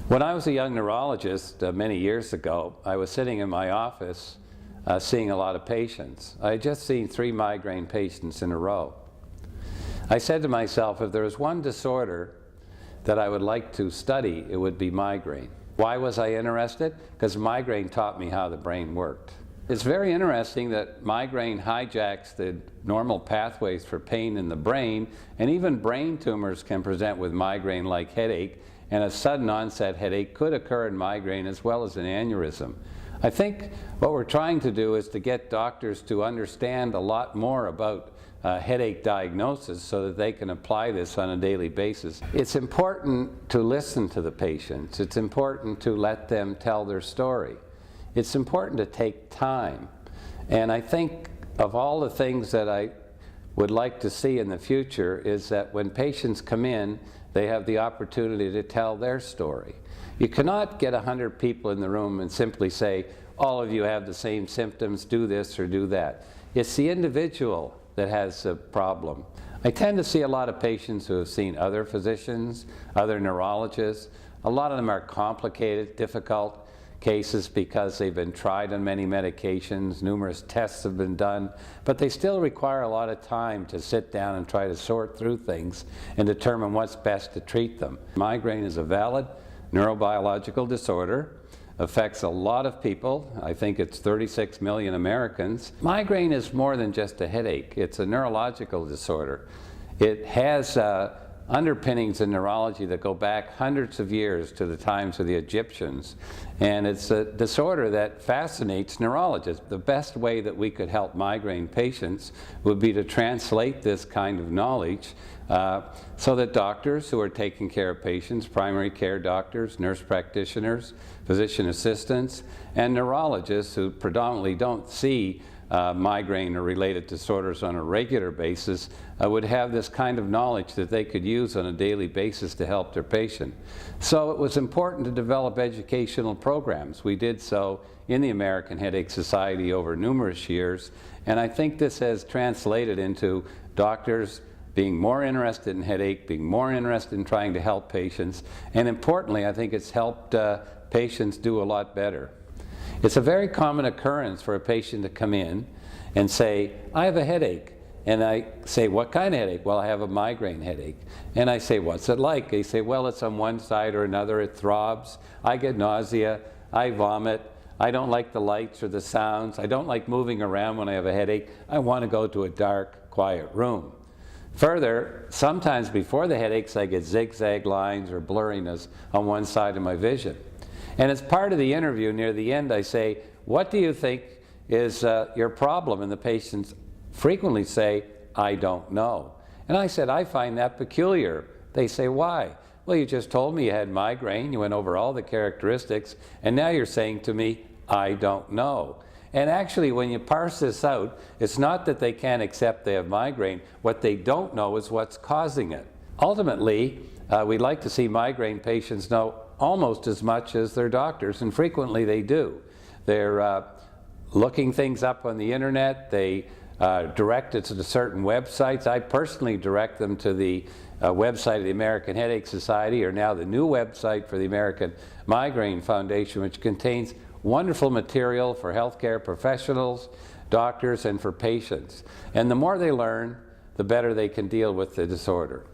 When I was a young neurologist many years ago, I was sitting in my office seeing a lot of patients. I had just seen 3 migraine patients in a row. I said to myself, if there was one disorder that I would like to study, it would be migraine. Why was I interested? Because migraine taught me how the brain worked. It's very interesting that migraine hijacks the normal pathways for pain in the brain, and even brain tumors can present with migraine-like headache, and a sudden onset headache could occur in migraine as well as an aneurysm. I think what we're trying to do is to get doctors to understand a lot more about headache diagnosis so that they can apply this on a daily basis. It's important to listen to the patients. It's important to let them tell their story. It's important to take time. And I think of all the things that I would like to see in the future is that when patients come in, they have the opportunity to tell their story. You cannot get 100 people in the room and simply say, all of you have the same symptoms, do this or do that. It's the individual that has a problem. I tend to see a lot of patients who have seen other physicians, other neurologists. A lot of them are complicated, difficult cases because they've been tried on many medications, numerous tests have been done, but they still require a lot of time to sit down and try to sort through things and determine what's best to treat them. Migraine is a valid neurobiological disorder, affects a lot of people. I think it's 36 million Americans. Migraine is more than just a headache. It's a neurological disorder. It has underpinnings in neurology that go back hundreds of years to the times of the Egyptians. And it's a disorder that fascinates neurologists. The best way that we could help migraine patients would be to translate this kind of knowledge so that doctors who are taking care of patients, primary care doctors, nurse practitioners, physician assistants, and neurologists who predominantly don't see migraine or related disorders on a regular basis would have this kind of knowledge that they could use on a daily basis to help their patient. So it was important to develop educational programs. We did so in the American Headache Society over numerous years, and I think this has translated into doctors being more interested in headache, being more interested in trying to help patients, and importantly, I think it's helped patients do a lot better. It's a very common occurrence for a patient to come in and say, I have a headache. And I say, what kind of headache? Well, I have a migraine headache. And I say, what's it like? They say, well, it's on one side or another. It throbs. I get nausea. I vomit. I don't like the lights or the sounds. I don't like moving around when I have a headache. I want to go to a dark, quiet room. Further, sometimes before the headaches, I get zigzag lines or blurriness on one side of my vision. And as part of the interview, near the end, I say, what do you think is your problem? And the patients frequently say, I don't know. And I said, I find that peculiar. They say, why? Well, you just told me you had migraine, you went over all the characteristics, and now you're saying to me, I don't know. And actually, when you parse this out, it's not that they can't accept they have migraine. What they don't know is what's causing it. Ultimately, we'd like to see migraine patients know almost as much as their doctors, and frequently they do. They're looking things up on the internet. They direct it to certain websites. I personally direct them to the website of the American Headache Society, or now the new website for the American Migraine Foundation, which contains wonderful material for healthcare professionals, doctors, and for patients. And the more they learn, the better they can deal with the disorder.